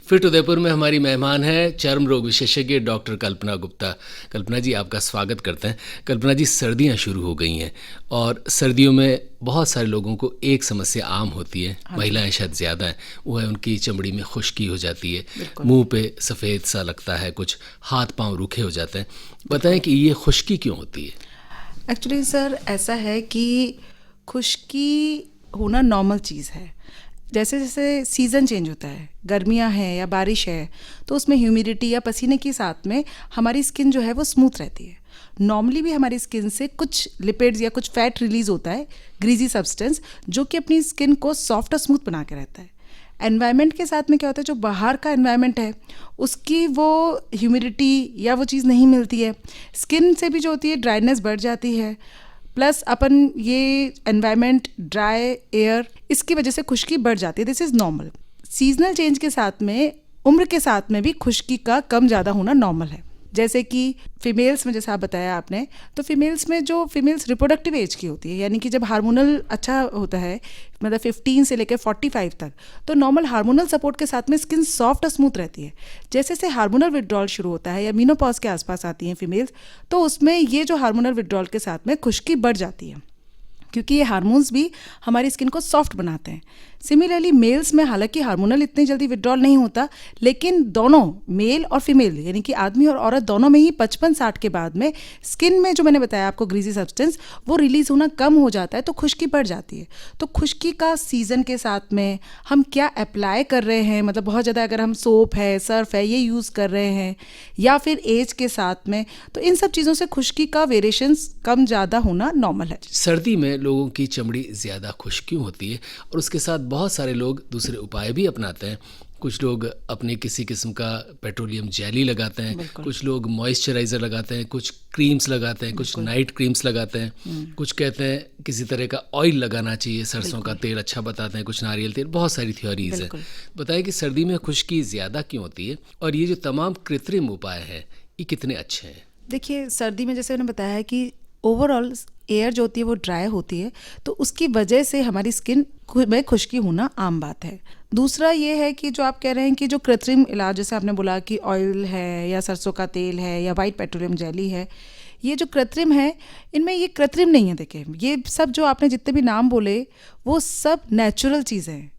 Fit Udaipur में हमारी मेहमान है चर्म रोग विशेषज्ञ डॉक्टर कल्पना गुप्ता। कल्पना जी, आपका स्वागत करते हैं। कल्पना जी, सर्दियां शुरू हो गई हैं और सर्दियों में बहुत सारे लोगों को एक समस्या आम होती है, महिलाएं शायद ज़्यादा हैं, वो है उनकी चमड़ी में खुश्की हो जाती है, मुंह पे सफ़ेद सा लगता है, कुछ हाथ पांव रूखे हो जाते हैं। बताएं कि ये खुश्की क्यों होती है? एक्चुअली सर ऐसा है कि खुश्की होना नॉर्मल चीज़ है। जैसे जैसे सीज़न चेंज होता है, गर्मियां हैं या बारिश है, तो उसमें ह्यूमिडिटी या पसीने के साथ में हमारी स्किन जो है वो स्मूथ रहती है। नॉर्मली भी हमारी स्किन से कुछ लिपिड्स या कुछ फैट रिलीज होता है, ग्रीजी सब्सटेंस, जो कि अपनी स्किन को सॉफ्ट और स्मूथ बना के रहता है। एनवायरनमेंट के साथ में क्या होता है, जो बाहर का एनवायरनमेंट है उसकी वो ह्यूमिडिटी या वो चीज़ नहीं मिलती है, स्किन से भी जो होती है ड्राइनेस बढ़ जाती है, प्लस अपन ये एनवायरनमेंट ड्राई एयर, इसकी वजह से खुश्की बढ़ जाती है। This is normal. Seasonal change के साथ में उम्र के साथ में भी खुश्की का कम ज़्यादा होना नॉर्मल है। जैसे कि फीमेल्स में, जैसा आप बताया आपने, तो फीमेल्स में जो फीमेल्स रिप्रोडक्टिव एज की होती है, यानी कि जब हार्मोनल अच्छा होता है, मतलब 15 से लेकर 45 तक, तो नॉर्मल हार्मोनल सपोर्ट के साथ में स्किन सॉफ्ट और स्मूथ रहती है। जैसे जैसे हार्मोनल विड्रॉल शुरू होता है या मीनोपॉज के आसपास आती हैं फीमेल्स, तो उसमें ये जो हार्मोनल विड्रॉल के साथ में खुश्की बढ़ जाती है, क्योंकि ये हार्मोन्स भी हमारी स्किन को सॉफ्ट बनाते हैं। सिमिलरली मेल्स में हालांकि हार्मोनल इतनी जल्दी विड्रॉल नहीं होता, लेकिन दोनों मेल और फीमेल यानी कि आदमी और औरत दोनों में ही 55-60 के बाद में स्किन में जो मैंने बताया आपको ग्रीजी सब्सटेंस, वो रिलीज होना कम हो जाता है, तो खुश्की बढ़ जाती है। तो खुश्की का सीज़न के साथ में हम क्या अप्लाई कर रहे हैं, मतलब बहुत ज़्यादा अगर हम सोप है, सर्फ है, ये यूज़ कर रहे हैं, या फिर एज के साथ में, तो इन सब चीज़ों से खुश्की का वेरिएशंस कम ज़्यादा होना नॉर्मल है। सर्दी में लोगों की चमड़ी ज़्यादा खुश्क क्यों होती है, और उसके साथ बहुत सारे लोग दूसरे उपाय भी अपनाते हैं। कुछ लोग अपने किसी किस्म का पेट्रोलियम जेली लगाते हैं, कुछ लोग मॉइस्चराइज़र लगाते हैं, कुछ क्रीम्स लगाते हैं, कुछ नाइट क्रीम्स लगाते हैं, कुछ कहते हैं किसी तरह का ऑयल लगाना चाहिए, सरसों का तेल अच्छा बताते हैं, कुछ नारियल तेल, बहुत सारी थ्योरीज हैं। बताइए कि सर्दी में खुश्की ज़्यादा क्यों होती है और ये जो तमाम कृत्रिम उपाय हैं ये कितने अच्छे हैं? देखिए, सर्दी में जैसे मैंने बताया है कि ओवरऑल एयर जो होती है वो ड्राई होती है, तो उसकी वजह से हमारी स्किन में खुश्की होना आम बात है। दूसरा ये है कि जो आप कह रहे हैं कि जो कृत्रिम इलाज, जैसे आपने बोला कि ऑयल है या सरसों का तेल है या वाइट पेट्रोलियम जेली है, ये जो कृत्रिम है, इनमें ये कृत्रिम नहीं है। देखिए, ये सब जो आपने जितने भी नाम बोले वो सब नेचुरल चीज़ें हैं।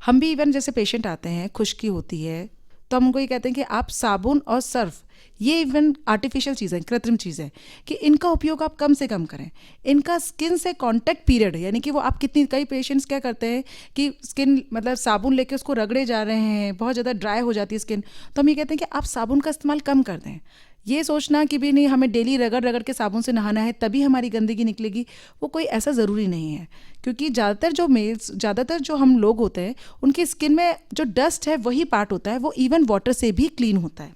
हम भी इवन जैसे पेशेंट आते हैं, खुश्की होती है, तो हम उनको ये कहते हैं कि आप साबुन और सर्फ, ये इवन आर्टिफिशियल चीज़ें, कृत्रिम चीज़ें, कि इनका उपयोग आप कम से कम करें। इनका स्किन से कांटेक्ट पीरियड, यानी कि वो आप कितनी, कई पेशेंट्स क्या करते हैं कि स्किन मतलब साबुन लेके उसको रगड़े जा रहे हैं, बहुत ज़्यादा ड्राई हो जाती है स्किन, तो हम ये कहते हैं कि आप साबुन का इस्तेमाल कम कर दें। ये सोचना कि भी नहीं हमें डेली रगड़ रगड़ के साबुन से नहाना है तभी हमारी गंदगी निकलेगी, वो कोई ऐसा ज़रूरी नहीं है। क्योंकि ज़्यादातर जो हम लोग होते हैं, उनकी स्किन में जो डस्ट है वही पार्ट होता है, वो इवन वाटर से भी क्लीन होता है।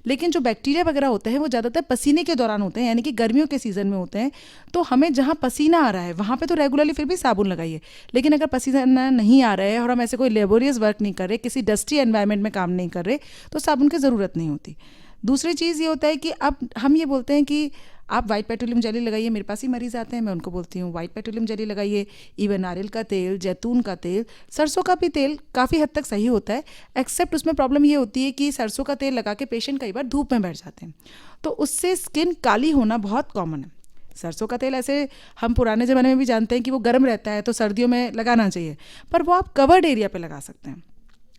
लेकिन जो बैक्टीरिया वगैरह होते हैं वो ज़्यादातर पसीने के दौरान होते हैं, यानी कि गर्मियों के सीज़न में होते हैं। तो हमें जहाँ पसीना आ रहा है वहाँ पे तो रेगुलरली फिर भी साबुन लगाइए, लेकिन अगर पसीना नहीं आ रहा है और हम ऐसे कोई लेबोरियस वर्क नहीं कर रहे, किसी डस्टी एनवायरनमेंट में काम नहीं कर रहे, तो साबुन की ज़रूरत नहीं होती। दूसरी चीज़ ये होता है कि अब हम ये बोलते हैं कि आप वाइट पेट्रोलियम जेली लगाइए। मेरे पास ही मरीज़ आते हैं, मैं उनको बोलती हूँ वाइट पेट्रोलियम जेली लगाइए। इवन नारियल का तेल, जैतून का तेल, सरसों का भी तेल काफ़ी हद तक सही होता है, एक्सेप्ट उसमें प्रॉब्लम ये होती है कि सरसों का तेल लगा के पेशेंट कई बार धूप में बैठ जाते हैं, तो उससे स्किन काली होना बहुत कॉमन है। सरसों का तेल ऐसे हम पुराने ज़माने में भी जानते हैं कि वो गर्म रहता है, तो सर्दियों में लगाना चाहिए, पर वो आप कवर्ड एरिया पे लगा सकते हैं।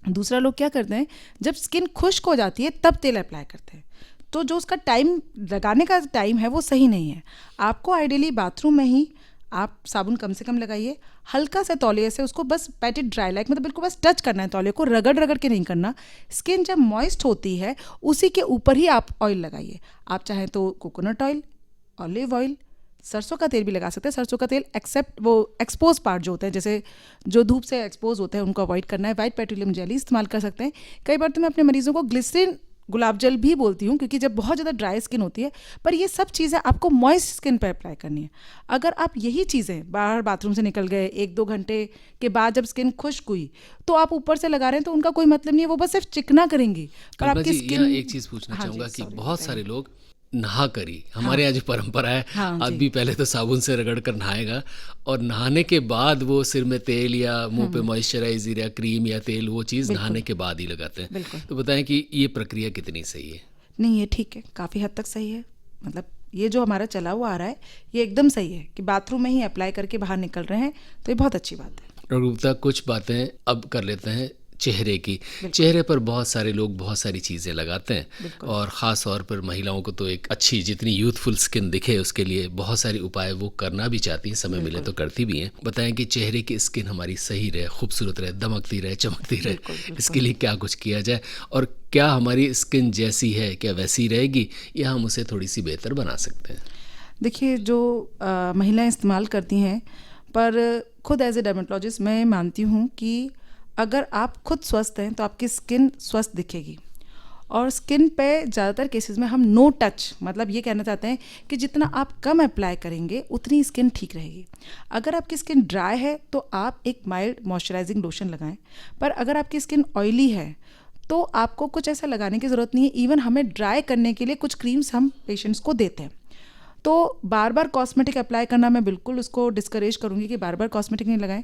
दूसरा, लोग क्या करते हैं, जब स्किन खुश्क हो जाती है तब तेल अप्लाई करते हैं, तो जो उसका टाइम लगाने का टाइम है वो सही नहीं है। आपको आइडियली बाथरूम में ही आप साबुन कम से कम लगाइए, हल्का सा तौलिए से उसको बस पैट इट ड्राई, लाइक मतलब बिल्कुल बस टच करना है, तौलिए को रगड़ रगड़ के नहीं करना। स्किन जब मॉइस्ट होती है उसी के ऊपर ही आप ऑयल लगाइए। आप चाहें तो कोकोनट ऑयल, ऑलिव ऑयल, सरसों का तेल भी लगा सकते हैं। सरसों का तेल एक्सेप्ट वो एक्सपोज पार्ट जो होते हैं, जैसे जो धूप से एक्सपोज होते हैं, उनको अवॉइड करना है। वाइट पेट्रोलियम जेली इस्तेमाल कर सकते हैं। कई बार तो मैं अपने मरीजों को ग्लिसरीन गुलाब जल भी बोलती हूँ, क्योंकि जब बहुत ज़्यादा ड्राई स्किन होती है, पर ये सब चीज़ें आपको मॉइस्ट स्किन पर अप्लाई करनी है। अगर आप यही चीज़ें बाहर बाथरूम से निकल गए 1-2 घंटे के बाद जब स्किन खुश्क हुई, तो आप ऊपर से लगा रहे हैं, तो उनका कोई मतलब नहीं है, वो बस सिर्फ चिकना करेंगी, पर आपकी स्किन। एक चीज़ पूछना चाहूँगा कि बहुत सारे लोग नहा करी, हमारे यहाँ जो परंपरा है, हाँ जी। आदमी पहले तो साबुन से रगड़ कर नहाएगा और नहाने के बाद वो सिर में तेल या मुंह पे मॉइस्चराइजर या क्रीम या तेल वो चीज़ नहाने के बाद ही लगाते हैं। बिल्कुल। तो बताएं कि ये प्रक्रिया कितनी सही है? नहीं, ये ठीक है, काफ़ी हद तक सही है। मतलब ये जो हमारा चला हुआ आ रहा है ये एकदम सही है कि बाथरूम में ही अप्लाई करके बाहर निकल रहे हैं, तो ये बहुत अच्छी बात है। डॉक्टर गुप्ता, कुछ बातें अब कर लेते हैं चेहरे की। चेहरे पर बहुत सारे लोग बहुत सारी चीज़ें लगाते हैं और ख़ास तौर पर महिलाओं को तो एक अच्छी जितनी यूथफुल स्किन दिखे उसके लिए बहुत सारे उपाय वो करना भी चाहती हैं, समय मिले तो करती भी हैं। बताएं कि चेहरे की स्किन हमारी सही रहे, खूबसूरत रहे, दमकती रहे, चमकती रहे, इसके लिए क्या कुछ किया जाए और क्या हमारी स्किन जैसी है क्या वैसी रहेगी या हम उसे थोड़ी सी बेहतर बना सकते हैं? देखिए, जो महिलाएं इस्तेमाल करती हैं, पर खुद एज ए डर्मेटोलॉजिस्ट मैं मानती हूँ कि अगर आप खुद स्वस्थ हैं तो आपकी स्किन स्वस्थ दिखेगी। और स्किन पे ज़्यादातर केसेस में हम नो टच, मतलब ये कहना चाहते हैं कि जितना आप कम अप्लाई करेंगे उतनी स्किन ठीक रहेगी। अगर आपकी स्किन ड्राई है तो आप एक माइल्ड मॉइस्चराइजिंग लोशन लगाएं, पर अगर आपकी स्किन ऑयली है तो आपको कुछ ऐसा लगाने की ज़रूरत नहीं है। इवन हमें ड्राई करने के लिए कुछ क्रीम्स हम पेशेंट्स को देते हैं। तो बार बार कॉस्मेटिक अप्लाई करना मैं बिल्कुल उसको डिस्करेज करूँगी कि बार बार कॉस्मेटिक नहीं लगाएं।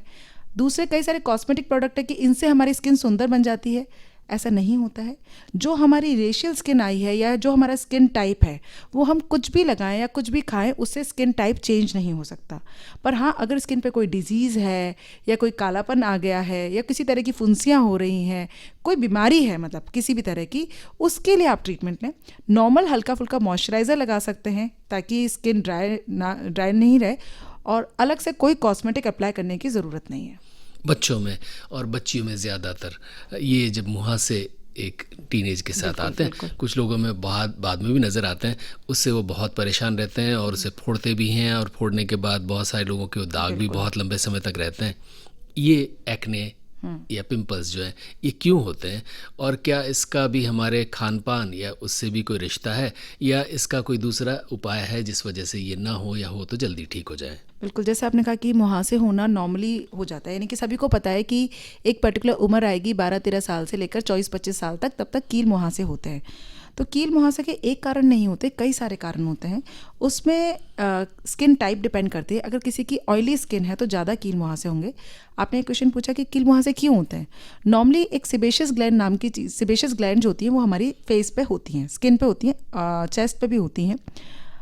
दूसरे कई सारे कॉस्मेटिक प्रोडक्ट है कि इनसे हमारी स्किन सुंदर बन जाती है, ऐसा नहीं होता है। जो हमारी रेशियल स्किन आई है या जो हमारा स्किन टाइप है वो हम कुछ भी लगाएं या कुछ भी खाएं उससे स्किन टाइप चेंज नहीं हो सकता। पर हाँ, अगर स्किन पे कोई डिजीज़ है या कोई कालापन आ गया है या किसी तरह की फुंसियाँ हो रही हैं, कोई बीमारी है मतलब किसी भी तरह की, उसके लिए आप ट्रीटमेंट लें। नॉर्मल हल्का फुल्का मॉइस्चराइज़र लगा सकते हैं ताकि स्किन ड्राई नहीं रहे और अलग से कोई कॉस्मेटिक अप्लाई करने की ज़रूरत नहीं है। बच्चों में और बच्चियों में ज़्यादातर ये जब मुहासे एक टीनेज के साथ आते हैं, कुछ लोगों में बाद में भी नज़र आते हैं, उससे वो बहुत परेशान रहते हैं और उसे फोड़ते भी हैं और फोड़ने के बाद बहुत सारे लोगों के दाग भी बहुत लंबे समय तक रहते हैं। ये एक्ने या पिंपल्स जो हैं ये क्यों होते हैं और क्या इसका भी हमारे खान पान या उससे भी कोई रिश्ता है या इसका कोई दूसरा उपाय है जिस वजह से ये ना हो या हो तो जल्दी ठीक हो जाए? बिल्कुल, जैसे आपने कहा कि मुहासे होना नॉर्मली हो जाता है, यानी कि सभी को पता है कि एक पर्टिकुलर उम्र आएगी 12-13 साल से लेकर 24-25 साल तक, तब तक कील मुहासे होते हैं। तो कील मुहासे के एक कारण नहीं होते, कई सारे कारण होते हैं। उसमें स्किन टाइप डिपेंड करती है। अगर किसी की ऑयली स्किन है तो ज़्यादा कील मुहासे होंगे। आपने एक क्वेश्चन पूछा कि कील मुहासे क्यों होते हैं। नॉर्मली एक सेबेशियस ग्लैंड नाम की चीज़, सेबेशियस ग्लैंड जो होती है वो हमारी फेस पे होती हैं, स्किन पे होती हैं, चेस्ट पे भी होती हैं,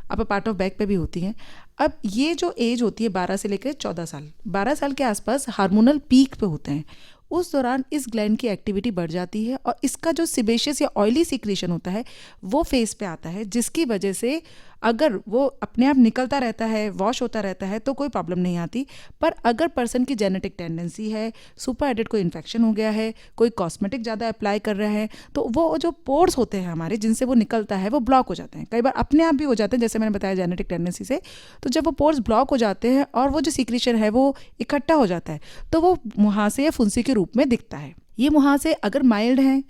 अपर पार्ट ऑफ बैक पे भी होती हैं। अब ये जो एज होती है 12 से लेकर 14 साल, 12 साल के आसपास हार्मोनल पीक पे होते हैं। उस दौरान इस ग्लैंड की एक्टिविटी बढ़ जाती है और इसका जो सिबेशियस या ऑयली सिक्रीशन होता है वो फेस पे आता है, जिसकी वजह से अगर वो अपने आप निकलता रहता है, वॉश होता रहता है तो कोई प्रॉब्लम नहीं आती। पर अगर पर्सन की जेनेटिक टेंडेंसी है, सुपर एडेड कोई इन्फेक्शन हो गया है, कोई कॉस्मेटिक ज़्यादा अप्लाई कर रहा है, तो वो जो पोर्स होते हैं हमारे जिनसे वो निकलता है वो ब्लॉक हो जाते हैं। कई बार अपने आप भी हो जाते हैं, जैसे मैंने बताया जेनेटिक टेंडेंसी से। तो जब वो पोर्स ब्लॉक हो जाते हैं और वो जो सिक्रीशन है वो इकट्ठा हो जाता है तो वो मुहासे या फुंसी के रूप में दिखता है। ये मुहासे अगर माइल्ड हैं,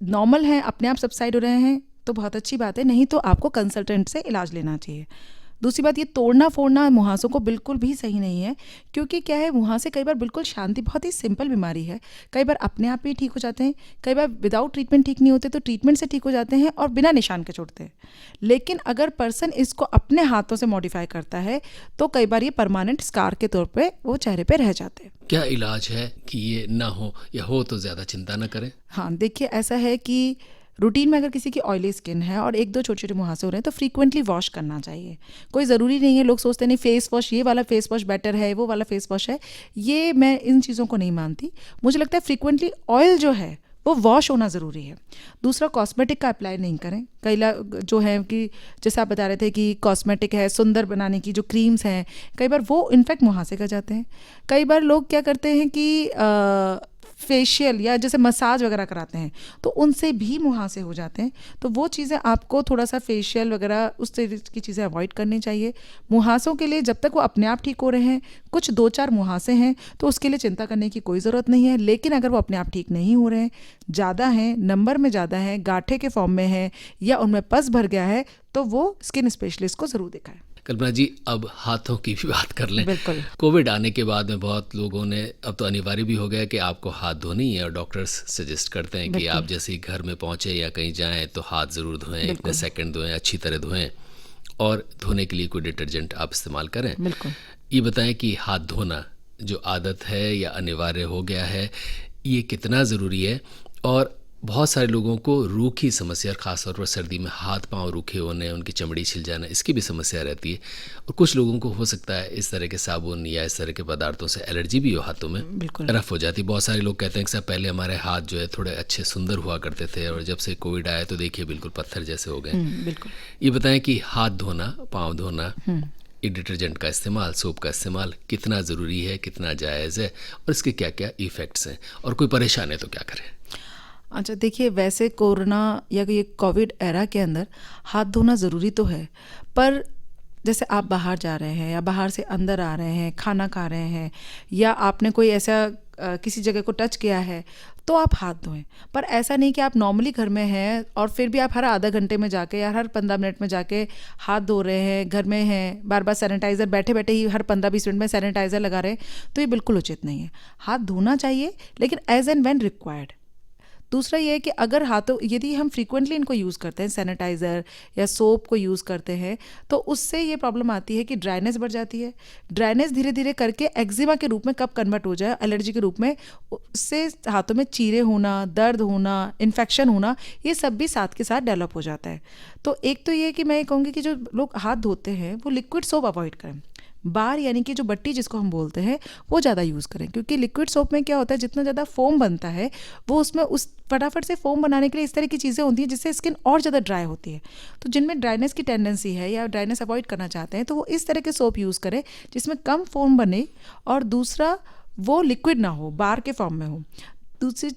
नॉर्मल हैं, अपने आप सबसाइड हो रहे हैं तो बहुत अच्छी बात है, नहीं तो आपको कंसल्टेंट से इलाज लेना चाहिए। दूसरी बात, ये तोड़ना फोड़ना मुहासों को बिल्कुल भी सही नहीं है, क्योंकि क्या है, मुहासे कई बार बिल्कुल शांति, बहुत ही सिंपल बीमारी है, कई बार अपने आप ही ठीक हो जाते हैं, कई बार विदाउट ट्रीटमेंट ठीक नहीं होते तो ट्रीटमेंट से ठीक हो जाते हैं और बिना निशान के छोड़ते हैं। लेकिन अगर पर्सन इसको अपने हाथों से मॉडिफाई करता है तो कई बार ये परमानेंट स्कार के तौर पर वो चेहरे पर रह जाते हैं। क्या इलाज है कि ये ना हो या हो तो ज़्यादा चिंता ना करें? हाँ, देखिए, ऐसा है कि रूटीन में अगर किसी की ऑयली स्किन है और 1-2 छोटे छोटे मुहासे हो रहे हैं तो फ्रीक्वेंटली वॉश करना चाहिए। कोई ज़रूरी नहीं है, लोग सोचते नहीं फेस वॉश, ये वाला फेस वॉश बेटर है, वो वाला फेस वॉश है, ये मैं इन चीज़ों को नहीं मानती। मुझे लगता है फ्रीक्वेंटली ऑयल जो है वो वॉश होना ज़रूरी है। दूसरा, कॉस्मेटिक का अप्लाई नहीं करें। कई लोग जो है कि जैसे आप बता रहे थे कि कॉस्मेटिक है, सुंदर बनाने की जो क्रीम्स हैं, कई बार वो इनफैक्ट मुहासे कर जाते हैं। कई बार लोग क्या करते हैं कि फेशियल या जैसे मसाज वगैरह कराते हैं तो उनसे भी मुहासे हो जाते हैं। तो वो चीज़ें आपको थोड़ा सा फेशियल वगैरह उस तरह की चीज़ें अवॉइड करनी चाहिए। मुहासों के लिए जब तक वो अपने आप ठीक हो रहे हैं, कुछ 2-4 मुहासे हैं तो उसके लिए चिंता करने की कोई ज़रूरत नहीं है। लेकिन अगर वो अपने आप ठीक नहीं हो रहे हैं, ज़्यादा हैं, नंबर में ज़्यादा हैं, गांठे के फॉर्म में हैं या उनमें पस भर गया है तो वो स्किन स्पेशलिस्ट को ज़रूर दिखाएं। कल्पना जी, अब हाथों की भी बात कर लें। बिल्कुल। कोविड आने के बाद में बहुत लोगों ने, अब तो अनिवार्य भी हो गया कि आपको हाथ धोने ही है, और डॉक्टर्स सजेस्ट करते हैं कि बिल्कुल। आप जैसे ही घर में पहुँचे या कहीं जाएँ तो हाथ ज़रूर धोएं, इतने बिल्कुल। सेकंड धोएं, अच्छी तरह धोएं, और धोने के लिए कोई डिटर्जेंट आप इस्तेमाल करें। बिल्कुल। ये बताएं कि हाथ धोना जो आदत है या अनिवार्य हो गया है, ये कितना ज़रूरी है? और बहुत सारे लोगों को रूखी समस्या, और ख़ास तौर पर सर्दी में हाथ पांव रूखे होने, उनकी चमड़ी छिल जाना, इसकी भी समस्या रहती है। और कुछ लोगों को हो सकता है इस तरह के साबुन या इस तरह के पदार्थों से एलर्जी भी हो, हाथों में बिल्कुल। रफ हो जाती है। बहुत सारे लोग कहते हैं कि साहब पहले हमारे हाथ जो है थोड़े अच्छे सुंदर हुआ करते थे, और जब से कोविड आया तो देखिए बिल्कुल पत्थर जैसे हो गए। बिल्कुल। ये बताएं कि हाथ धोना, पाँव धोना, ये डिटर्जेंट का इस्तेमाल, सोप का इस्तेमाल कितना ज़रूरी है, कितना जायज़ है, और इसके क्या क्या इफ़ेक्ट्स हैं, और कोई परेशान है तो क्या करें? अच्छा, देखिए, वैसे कोरोना या ये कोविड एरा के अंदर हाथ धोना ज़रूरी तो है, पर जैसे आप बाहर जा रहे हैं या बाहर से अंदर आ रहे हैं, खाना खा रहे हैं, या आपने कोई ऐसा किसी जगह को टच किया है, तो आप हाथ धोएं। पर ऐसा नहीं कि आप नॉर्मली घर में हैं और फिर भी आप हर आधा घंटे में जाके या हर 15 मिनट में जाके हाथ धो रहे हैं, घर में हैं, बार बार सैनिटाइज़र, बैठे बैठे ही हर 15-20 मिनट में सैनिटाइज़र लगा रहे हैं, तो ये बिल्कुल उचित नहीं है। हाथ धोना चाहिए, लेकिन एज एंड व्हेन रिक्वायर्ड। दूसरा ये है कि अगर हाथों, यदि हम फ्रीक्वेंटली इनको यूज़ करते हैं, सैनिटाइज़र या सोप को यूज़ करते हैं, तो उससे ये प्रॉब्लम आती है कि ड्राइनेस बढ़ जाती है। ड्राइनेस धीरे धीरे करके एक्जिमा के रूप में कब कन्वर्ट हो जाए, एलर्जी के रूप में, उससे हाथों में चीरे होना, दर्द होना, इन्फेक्शन होना, ये सब भी साथ के साथ डेवलप हो जाता है। तो एक तो ये कि मैं ये कहूँगी कि जो लोग हाथ धोते हैं वो लिक्विड सोप अवॉइड करें। बार यानी कि जो बट्टी जिसको हम बोलते हैं वो ज़्यादा यूज़ करें, क्योंकि लिक्विड सोप में क्या होता है, जितना ज़्यादा फोम बनता है वो उसमें उस फटाफट से फोम बनाने के लिए इस तरह की चीज़ें होती हैं जिससे स्किन और ज़्यादा ड्राई होती है। तो जिनमें ड्राइनेस की टेंडेंसी है या ड्राइनेस अवॉइड करना चाहते हैं तो वो इस तरह के सोप यूज़ करें जिसमें कम फोम बने, और दूसरा वो लिक्विड ना हो, बार के फॉर्म में हो। दूसरी,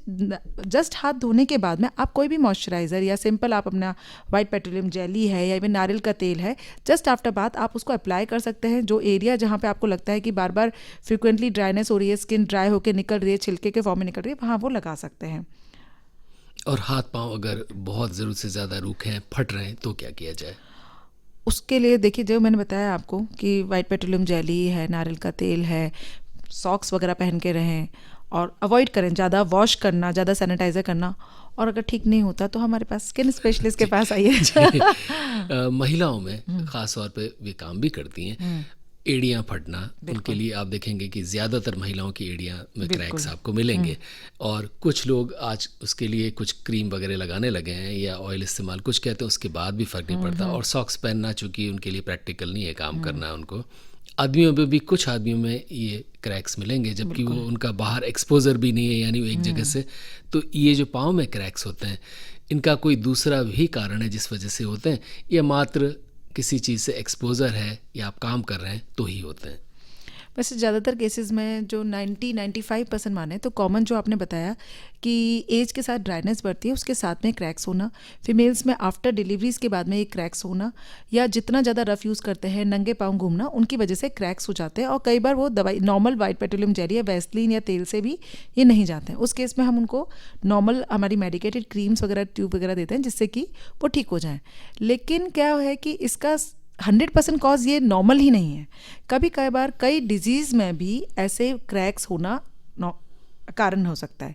जस्ट हाथ धोने के बाद में आप कोई भी मॉइस्चराइज़र या सिंपल आप अपना वाइट पेट्रोलियम जेली है या इवन नारियल का तेल है, जस्ट आफ्टर बाथ आप उसको अप्लाई कर सकते हैं। जो एरिया जहाँ पे आपको लगता है कि बार बार फ्रिक्वेंटली ड्राइनेस हो रही है, स्किन ड्राई होकर निकल रही है, छिलके के फॉर्म में निकल रही है, वहाँ वो लगा सकते हैं। और हाथ पांव अगर बहुत ज़रूरत से ज़्यादा रूखे हैं, फट रहे हैं, तो क्या किया जाए? उसके लिए देखिए, जो मैंने बताया आपको कि वाइट पेट्रोलियम जेली है, नारियल का तेल है, सॉक्स वगैरह पहन के रहें, और अवॉइड करें ज़्यादा वॉश करना, ज़्यादा सैनिटाइज़र करना। और अगर ठीक नहीं होता तो हमारे पास स्किन स्पेशलिस्ट के पास आइए। महिलाओं में ख़ास तौर पे वे काम भी करती हैं, एड़ियाँ फटना, उनके लिए आप देखेंगे कि ज़्यादातर महिलाओं की एड़ियाँ में क्रैक्स आपको मिलेंगे, और कुछ लोग आज उसके लिए कुछ क्रीम वगैरह लगाने लगे हैं या ऑयल इस्तेमाल, कुछ कहते हैं उसके बाद भी फ़र्क नहीं पड़ता। और सॉक्स पहनना चूँकि उनके लिए प्रैक्टिकल नहीं है, काम करना उनको। आदमियों में भी कुछ आदमियों में ये क्रैक्स मिलेंगे, जबकि वो उनका बाहर एक्सपोजर भी नहीं है, यानी वो एक जगह से। तो ये जो पाँव में क्रैक्स होते हैं, इनका कोई दूसरा भी कारण है जिस वजह से होते हैं, या मात्र किसी चीज़ से एक्सपोजर है या आप काम कर रहे हैं तो ही होते हैं? वैसे ज़्यादातर केसेस में जो 90-95% माने तो कॉमन जो आपने बताया कि एज के साथ ड्राइनेस बढ़ती है, उसके साथ में क्रैक्स होना, फीमेल्स में आफ्टर डिलीवरीज के बाद में ये क्रैक्स होना, या जितना ज़्यादा रफ़ यूज़ करते हैं, नंगे पाँव घूमना, उनकी वजह से क्रैक्स हो जाते हैं। और कई बार वो दवाई, नॉर्मल वाइट पेट्रोलियम जेली या वैसलीन या तेल से भी ये नहीं जाते हैं। उस केस में हम उनको नॉर्मल हमारी मेडिकेटेड क्रीम्स वगैरह, ट्यूब वगैरह देते हैं जिससे कि वो ठीक हो जाएँ। लेकिन क्या है कि इसका 100% कॉज ये नॉर्मल ही नहीं है। कभी कई बार कई डिजीज़ में भी ऐसे क्रैक्स होना कारण हो सकता है।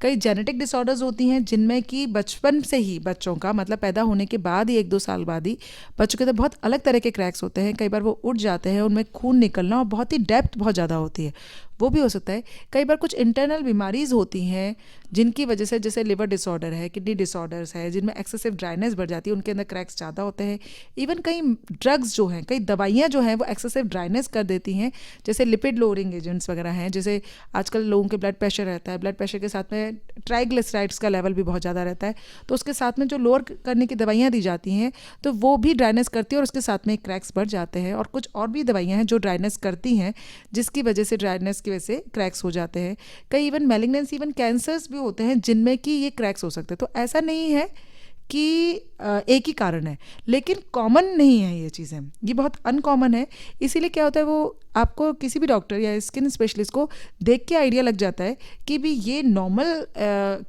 कई जेनेटिक डिसऑर्डर्स होती हैं जिनमें कि बचपन से ही बच्चों का, मतलब पैदा होने के बाद ही 1-2 साल बाद ही बच्चों के तो बहुत अलग तरह के क्रैक्स होते हैं। कई बार वो उठ जाते हैं, उनमें खून निकलना और बहुत ही डेप्थ बहुत ज़्यादा होती है, वो भी हो सकता है। कई बार कुछ इंटरनल बीमारीज होती हैं जिनकी वजह से, जैसे लिवर डिसऑर्डर है, किडनी डिसऑर्डर्स है, जिनमें एक्सेसिव ड्राइनेस बढ़ जाती है, उनके अंदर क्रैक्स ज़्यादा होते हैं। इवन कई ड्रग्स जो हैं, कई दवाइयाँ जो हैं वो एक्सेसिव ड्राइनेस कर देती हैं, जैसे लिपिड लोअरिंग एजेंट्स वगैरह हैं। जैसे आजकल लोगों के ब्लड प्रेशर रहता है, ब्लड प्रेशर के साथ में ट्राइग्लिसराइड्स का लेवल भी बहुत ज़्यादा रहता है, तो उसके साथ में जो लोअर करने की दवाइयाँ दी जाती हैं तो वो भी ड्राइनेस करती है और उसके साथ में क्रैक्स बढ़ जाते हैं। और कुछ और भी दवाइयाँ हैं जो ड्राइनेस करती हैं, जिसकी वजह से ड्राइनेस की वजह से क्रैक्स हो जाते हैं। कई इवन मैलिग्नेंसी, इवन कैंसर्स भी होते हैं जिनमें कि ये क्रैक्स हो सकते हैं। तो ऐसा नहीं है कि एक ही कारण है, लेकिन कॉमन नहीं है ये चीज़ें, ये बहुत अनकॉमन है। इसीलिए क्या होता है, वो आपको किसी भी डॉक्टर या स्किन स्पेशलिस्ट को देख के आइडिया लग जाता है कि भी ये नॉर्मल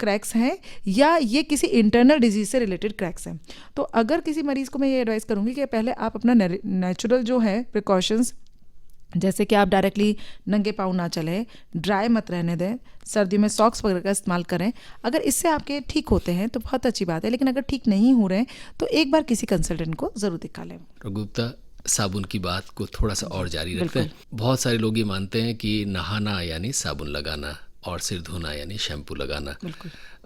क्रैक्स हैं या ये किसी इंटरनल डिजीज से रिलेटेड क्रैक्स हैं। तो अगर किसी मरीज़ को मैं ये एडवाइस करूँगी कि पहले आप अपना नेचुरल जो है प्रिकॉशंस, जैसे कि आप डायरेक्टली नंगे पाँव ना चलें, ड्राई मत रहने दें, सर्दियों में सॉक्स वगैरह का इस्तेमाल करें। अगर इससे आपके ठीक होते हैं तो बहुत अच्छी बात है, लेकिन अगर ठीक नहीं हो रहे हैं तो एक बार किसी कंसल्टेंट को ज़रूर दिखा लें। गुप्ता, साबुन की बात को थोड़ा सा और जारी रखते हैं। बहुत सारे लोग ये मानते हैं कि नहाना यानी साबुन लगाना और सिर धोना यानी शैम्पू लगाना,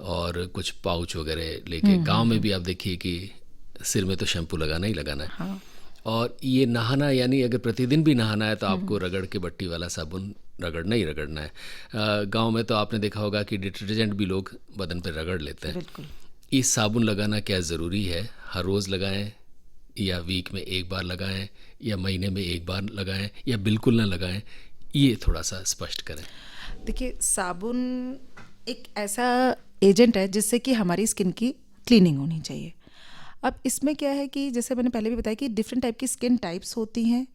और कुछ पाउच वगैरह लेके गांव में भी आप देखिए कि सिर में तो शैम्पू लगाना ही लगाना है। हाँ। और ये नहाना यानी अगर प्रतिदिन भी नहाना है तो आपको रगड़ के बट्टी वाला साबुन रगड़ना ही रगड़ना है। गांव में तो आपने देखा होगा कि डिटर्जेंट भी लोग बदन पर रगड़ लेते हैं। बिल्कुल। ये साबुन लगाना क्या ज़रूरी है? हर रोज़ लगाएं या वीक में एक बार लगाएं या महीने में एक बार लगाएं या बिल्कुल ना लगाएं? ये थोड़ा सा स्पष्ट करें। देखिए, साबुन एक ऐसा एजेंट है जिससे कि हमारी स्किन की क्लीनिंग होनी चाहिए। अब इसमें क्या है कि जैसे मैंने पहले भी बताया कि डिफरेंट टाइप की स्किन टाइप्स होती हैं,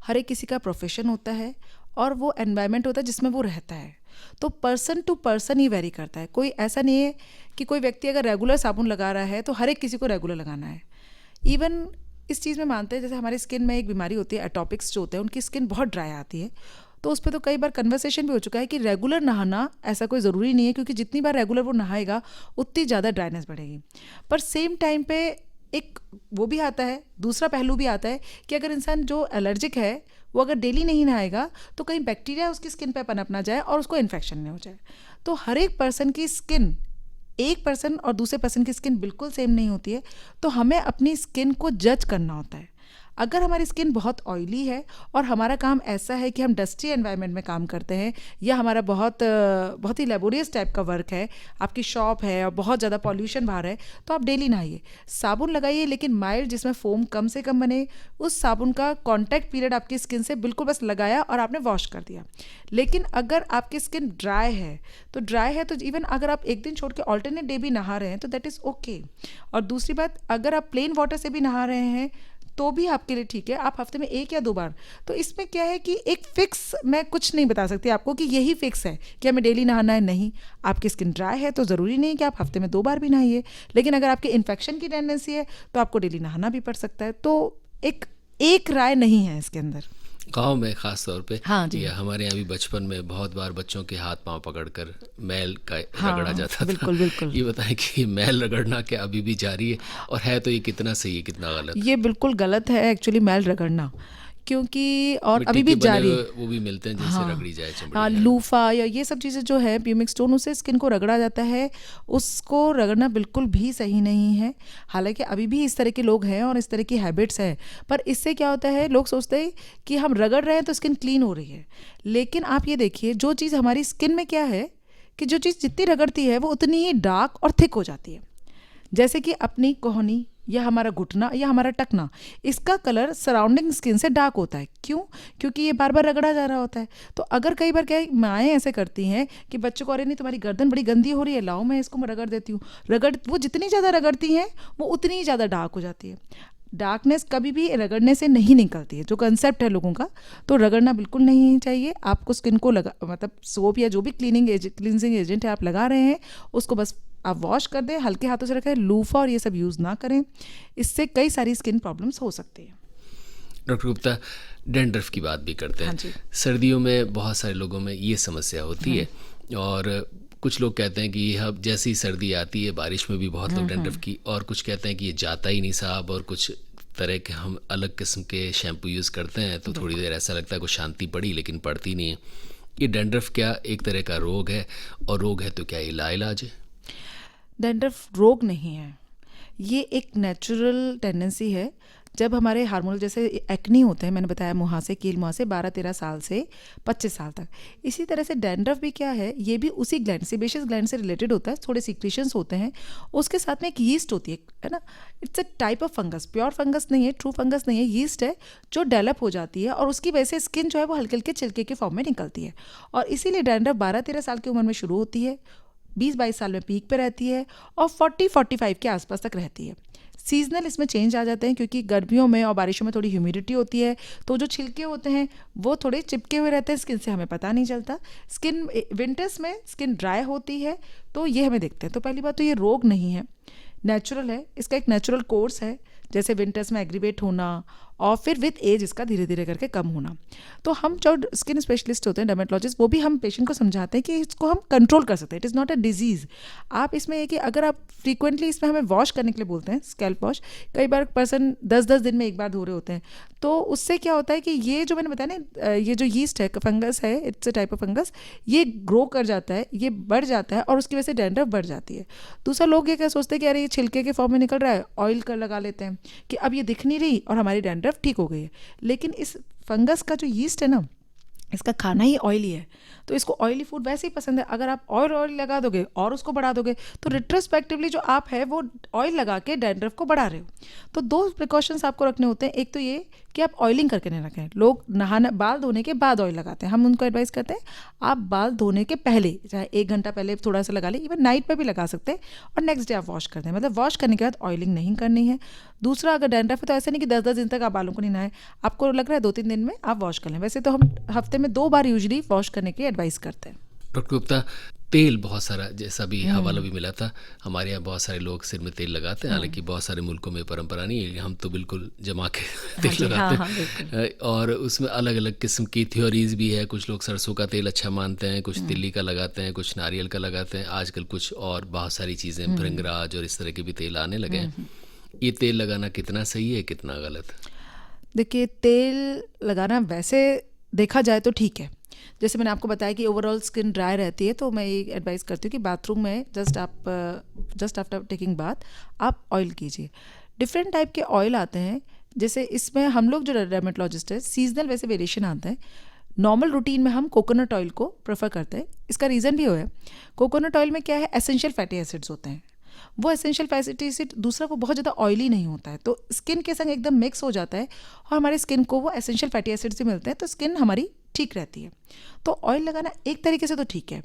हर एक किसी का प्रोफेशन होता है और वो एनवायरनमेंट होता है जिसमें वो रहता है। तो पर्सन टू पर्सन ही वेरी करता है। कोई ऐसा नहीं है कि कोई व्यक्ति अगर रेगुलर साबुन लगा रहा है तो हर एक किसी को रेगुलर लगाना है। इवन इस चीज़ में मानते हैं, जैसे हमारी स्किन में एक बीमारी होती है एटोपिक्स जो होते हैं, उनकी स्किन बहुत ड्राई आती है, तो उस पर तो कई बार कन्वर्सेशन भी हो चुका है कि रेगुलर नहाना ऐसा कोई ज़रूरी नहीं है, क्योंकि जितनी बार रेगुलर वो नहाएगा उतनी ज़्यादा ड्राइनेस बढ़ेगी। पर सेम टाइम पे एक वो भी आता है, दूसरा पहलू भी आता है कि अगर इंसान जो एलर्जिक है वो अगर डेली नहीं नहाएगा तो कहीं बैक्टीरिया उसकी स्किन पे पनप ना जाए और उसको इन्फेक्शन नहीं हो जाए। तो हर एक पर्सन की स्किन, एक पर्सन और दूसरे पर्सन की स्किन बिल्कुल सेम नहीं होती है। तो हमें अपनी स्किन को जज करना होता है। अगर हमारी स्किन बहुत ऑयली है और हमारा काम ऐसा है कि हम डस्टी एनवायरनमेंट में काम करते हैं, या हमारा बहुत ही लेबोरियस टाइप का वर्क है, आपकी शॉप है और बहुत ज़्यादा पॉल्यूशन बाहर है, तो आप डेली नहाइए, साबुन लगाइए, लेकिन माइल्ड जिसमें फोम कम से कम बने। उस साबुन का कॉन्टैक्ट पीरियड आपकी स्किन से बिल्कुल बस लगाया और आपने वॉश कर दिया। लेकिन अगर आपकी स्किन ड्राई है तो इवन अगर आप एक दिन छोड़ के ऑल्टरनेट डे भी नहा रहे हैं तो दैट इज़ ओके। और दूसरी बात, अगर आप प्लेन वाटर से भी नहा रहे हैं तो भी आपके लिए ठीक है, आप हफ्ते में 1 या 2 बार। तो इसमें क्या है कि एक फिक्स मैं कुछ नहीं बता सकती आपको कि यही फिक्स है कि हमें डेली नहाना है, नहीं। आपकी स्किन ड्राई है तो ज़रूरी नहीं है कि आप हफ्ते में 2 बार भी नहाइए, लेकिन अगर आपके इन्फेक्शन की टेंडेंसी है तो आपको डेली नहाना भी पड़ सकता है। तो एक राय नहीं है इसके अंदर। गांव में ख़ास तौर पे, हाँ जी, या हमारे यहाँ भी बचपन में बहुत बार बच्चों के हाथ पांव पकड़कर मैल का हाँ, रगड़ा जाता बिल्कुल था। बिल्कुल। ये बताएं कि मैल रगड़ना क्या अभी भी जारी है, और है तो ये कितना सही है कितना गलत? ये बिल्कुल गलत है एक्चुअली मैल रगड़ना, क्योंकि और मिट्टी अभी के भी बने जारी। हुए वो भी मिलते हैं जिनसे रगड़ी जाए चमड़ी। हाँ, लूफा या ये सब चीज़ें जो है प्यूमिक स्टोन, उससे स्किन को रगड़ा जाता है। उसको रगड़ना बिल्कुल भी सही नहीं है। हालांकि अभी भी इस तरह के लोग हैं और इस तरह की हैबिट्स हैं, पर इससे क्या होता है, लोग सोचते हैं कि हम रगड़ रहे हैं तो स्किन क्लीन हो रही है। लेकिन आप ये देखिए, जो चीज़ हमारी स्किन में क्या है कि जो चीज़ जितनी रगड़ती है वो उतनी ही डार्क और थिक हो जाती है। जैसे कि अपनी कोहनी या हमारा घुटना या हमारा टखना, इसका कलर सराउंडिंग स्किन से डार्क होता है। क्यों? क्योंकि ये बार बार रगड़ा जा रहा होता है। तो अगर कई बार क्या है, माएँ ऐसे करती हैं कि बच्चों को, अरे नहीं तुम्हारी गर्दन बड़ी गंदी हो रही है, लाओ मैं इसको रगड़ देती हूँ। वो जितनी ज़्यादा रगड़ती हैं वो उतनी ही ज़्यादा डार्क हो जाती है। डार्कनेस कभी भी रगड़ने से नहीं निकलती है, जो कंसेप्ट है लोगों का। तो रगड़ना बिल्कुल नहीं चाहिए। आपको स्किन को मतलब सोप या जो भी क्लींजिंग एजेंट है आप लगा रहे हैं, उसको बस आप वॉश कर दें, हल्के हाथों से रखें, लूफा और ये सब यूज़ ना करें। इससे कई सारी स्किन प्रॉब्लम्स हो सकती हैं। डॉक्टर गुप्ता, डैंड्रफ की बात भी करते हैं। हाँ जी। सर्दियों में बहुत सारे लोगों में ये समस्या होती है, और कुछ लोग कहते हैं कि ये जैसे ही सर्दी आती है, बारिश में भी बहुत लोग डैंड्रफ की, और कुछ कहते हैं कि ये जाता ही नहीं साहब, और कुछ तरह के हम अलग किस्म के शैम्पू यूज़ करते हैं तो थोड़ी देर ऐसा लगता है कुछ शांति पड़ी, लेकिन पड़ती नहीं है। ये डैंड्रफ क्या एक तरह का रोग है, और रोग है तो क्या ये लाइलाज है? डैंड्रफ रोग नहीं है, ये एक नेचुरल टेंडेंसी है। जब हमारे हार्मोनल जैसे एक्नी होते हैं, मैंने बताया मुहासे, कील मुहासे 12-13 साल से 25 साल तक, इसी तरह से डैंड्रफ भी क्या है, ये भी उसी ग्लैंड, सेबेशियस ग्लैंड से रिलेटेड होता है। थोड़े सीक्रेशंस होते हैं, उसके साथ में एक यीस्ट होती है ना। It's a type of fungus, pure fungus नहीं है, ट्रू फंगस नहीं है, यीस्ट है जो डेवलप हो जाती है, और उसकी वजह से स्किन जो है वो हल्के हल्के छिलके के फॉर्म में निकलती है। और इसीलिए डैंड्रफ 12-13 साल की उम्र में शुरू होती है, 20-22 साल में पीक पे रहती है और 40-45 के आसपास तक रहती है। सीजनल इसमें चेंज आ जाते हैं क्योंकि गर्मियों में और बारिशों में थोड़ी ह्यूमिडिटी होती है, तो जो छिलके होते हैं वो थोड़े चिपके हुए रहते हैं स्किन से, हमें पता नहीं चलता। स्किन विंटर्स में स्किन ड्राई होती है, तो ये हमें देखते हैं। तो पहली बात तो ये रोग नहीं है, नेचुरल है, इसका एक नेचुरल कोर्स है, जैसे विंटर्स में एग्रीवेट होना और फिर विद एज इसका धीरे धीरे करके कम होना। तो हम जो स्किन स्पेशलिस्ट होते हैं, डर्मेटोलॉजिस्ट, वो भी हम पेशेंट को समझाते हैं कि इसको हम कंट्रोल कर सकते हैं, it is not a disease. आप इसमें है कि अगर आप फ्रीक्वेंटली इसमें हमें वॉश करने के लिए बोलते हैं, स्कैल्प वॉश, कई बार पर्सन 10-10 दिन में एक बार धो रहे होते हैं, तो उससे क्या होता है कि ये जो मैंने बताया ना, ये जो यीस्ट है, फंगस है, it's a type of fungus, ये ग्रो कर जाता है, ये बढ़ जाता है और उसकी वजह से डैंड्रफ बढ़ जाती है। दूसरा, लोग ये क्या सोचते हैं कि अरे ये छिलके के फॉर्म में निकल रहा है, ऑयल कर लगा लेते हैं कि अब ये दिख नहीं रही और हमारी डैंड्रफ ठीक हो गई है। लेकिन इस फंगस का जो यीस्ट है ना, इसका खाना ही ऑयली है, तो इसको ऑयली फूड वैसे ही पसंद है। अगर आप ऑयल लगा दोगे और उसको बढ़ा दोगे तो रिट्रोस्पेक्टिवली जो आप है वो ऑयल लगा के डैंड्रफ को बढ़ा रहे हो। तो 2 प्रिकॉशंस आपको रखने होते हैं। एक तो ये कि आप ऑयलिंग करके नहीं रखें। लोग नहाना, बाल धोने के बाद ऑयल लगाते हैं, हम उनको एडवाइस करते हैं आप बाल धोने के पहले, चाहे 1 घंटा पहले थोड़ा सा लगा लें, इवन नाइट पे भी लगा सकते हैं, और नेक्स्ट डे आप वॉश कर दें। मतलब वॉश करने के बाद ऑयलिंग नहीं करनी है। दूसरा, अगर डैंड्रफ है तो ऐसा नहीं कि 10-10 दिन तक आप बालों को नहीं नहाएं, आपको लग रहा है 2-3 दिन में आप वॉश कर लें। वैसे तो हम हफ्ते में 2 बार यूजुअली वॉश करने की एडवाइस करते हैं। डॉक्टर गुप्ता, तेल बहुत सारा, जैसा भी हवाला भी मिला था, हमारे यहाँ बहुत सारे लोग सिर में तेल लगाते हैं, हालांकि बहुत सारे मुल्कों में परंपरा नहीं है, हम तो बिल्कुल जमा के तेल लगाते हैं। और उसमें अलग अलग किस्म की थ्योरीज भी है। कुछ लोग सरसों का तेल अच्छा मानते हैं, कुछ तिल्ली का लगाते हैं, कुछ नारियल का लगाते हैं, आजकल कुछ और बहुत सारी चीज़ें, भृंगराज और इस तरह के भी तेल आने लगे हैं। ये तेल लगाना कितना सही है, कितना गलत? देखिए, तेल लगाना वैसे देखा जाए तो ठीक है। जैसे मैंने आपको बताया कि ओवरऑल स्किन ड्राई रहती है, तो मैं ये एडवाइस करती हूँ कि बाथरूम में जस्ट आफ्टर टेकिंग बाथ आप ऑयल कीजिए। डिफरेंट टाइप के ऑयल आते हैं, जैसे इसमें हम लोग जो डर्मेटोलॉजिस्ट है, सीजनल वैसे वेरिएशन आता है। नॉर्मल रूटीन में हम कोकोनट ऑयल को प्रेफर करते हैं। इसका रीज़न भी है, कोकोनट ऑयल में क्या है, एसेंशियल फैटी एसिड्स होते हैं। वो एसेंशियल फैटी एसिड, दूसरा वो बहुत ज़्यादा ऑयली नहीं होता है, तो स्किन के संग एकदम मिक्स हो जाता है और हमारे स्किन को वो एसेंशियल फैटी एसिड्स भी मिलते हैं, तो स्किन हमारी ठीक रहती है। तो ऑयल लगाना एक तरीके से तो ठीक है।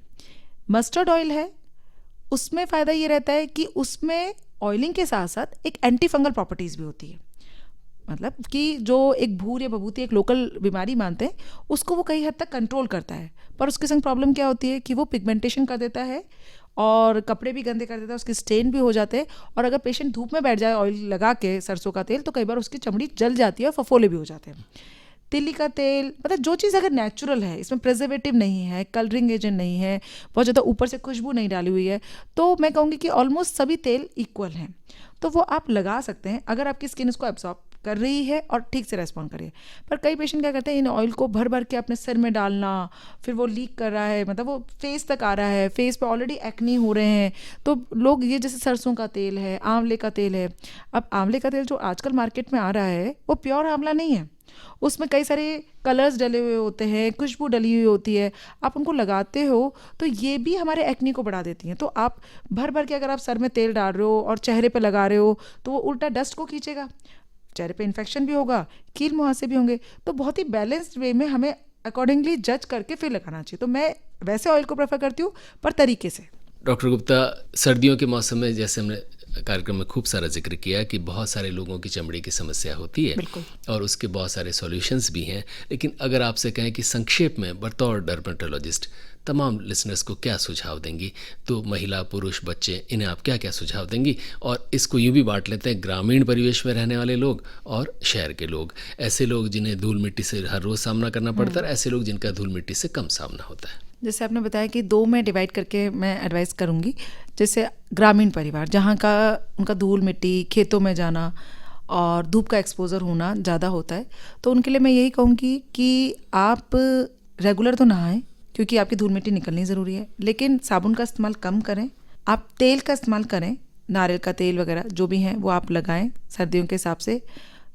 मस्टर्ड ऑयल है, उसमें फ़ायदा ये रहता है कि उसमें ऑयलिंग के साथ साथ एक एंटी फंगल प्रॉपर्टीज़ भी होती है। मतलब कि जो एक भूर या भभूति एक लोकल बीमारी मानते हैं, उसको वो कई हद तक कंट्रोल करता है। पर उसके संग प्रॉब्लम क्या होती है कि वो पिगमेंटेशन कर देता है और कपड़े भी गंदे कर देता है, उसके स्टेन भी हो जाते हैं। और अगर पेशेंट धूप में बैठ जाए ऑयल लगा के सरसों का तेल, तो कई बार उसकी चमड़ी जल जाती है और फफोले भी हो जाते हैं। तिल्ली का तेल, मतलब जो चीज़ अगर नेचुरल है, इसमें प्रिजर्वेटिव नहीं है, कलरिंग एजेंट नहीं है, बहुत ज़्यादा ऊपर से खुशबू नहीं डाली हुई है, तो मैं कहूँगी कि ऑलमोस्ट सभी तेल इक्वल हैं, तो वो आप लगा सकते हैं अगर आपकी स्किन इसको एब्जॉर्ब कर रही है और ठीक से रेस्पॉन्ड कर रही है। पर कई पेशेंट क्या करते हैं, इन ऑयल को भर भर के अपने सिर में डालना, फिर वो लीक कर रहा है, मतलब वो फेस तक आ रहा है, फेस पे ऑलरेडी एक्नी हो रहे हैं, तो लोग ये, जैसे सरसों का तेल है, आंवले का तेल है। अब आंवले का तेल जो आजकल मार्केट में आ रहा है वो प्योर आंवला नहीं है, उसमें कई सारे कलर्स डले हुए होते हैं, खुशबू डली हुई होती है। आप उनको लगाते हो तो ये भी हमारे एक्नी को बढ़ा देती हैं। तो आप भर भर के अगर आप सर में तेल डाल रहे हो और चेहरे पे लगा रहे हो, तो वो उल्टा डस्ट को खींचेगा, चेहरे पे इन्फेक्शन भी होगा, कील मुहासे भी होंगे। तो बहुत ही बैलेंस्ड वे में हमें अकॉर्डिंगली जज करके फिर लगाना चाहिए। तो मैं वैसे ऑयल को प्रेफर करती हूँ, पर तरीके से। डॉक्टर गुप्ता, सर्दियों के मौसम में, जैसे हमने कार्यक्रम में खूब सारा जिक्र किया कि बहुत सारे लोगों की चमड़ी की समस्या होती है और उसके बहुत सारे सॉल्यूशंस भी हैं, लेकिन अगर आपसे कहें कि संक्षेप में बतौर डर्मेटोलॉजिस्ट तमाम लिसनर्स को क्या सुझाव देंगी, तो महिला, पुरुष, बच्चे, इन्हें आप क्या क्या सुझाव देंगी? और इसको यूँ भी बांट लेते हैं, ग्रामीण परिवेश में रहने वाले लोग और शहर के लोग, ऐसे लोग जिन्हें धूल मिट्टी से हर रोज़ सामना करना पड़ता है, ऐसे लोग जिनका धूल मिट्टी से कम सामना होता है। जैसे आपने बताया कि 2 में डिवाइड करके मैं एडवाइस करूँगी। जैसे ग्रामीण परिवार, जहाँ का उनका धूल मिट्टी, खेतों में जाना और धूप का एक्सपोजर होना ज़्यादा होता है, तो उनके लिए मैं यही कहूँगी कि आप रेगुलर तो नहाएं, क्योंकि आपकी धूल मिट्टी निकलनी ज़रूरी है, लेकिन साबुन का इस्तेमाल कम करें। आप तेल का इस्तेमाल करें, नारियल का तेल वगैरह जो भी हैं वो आप लगाएं सर्दियों के हिसाब से।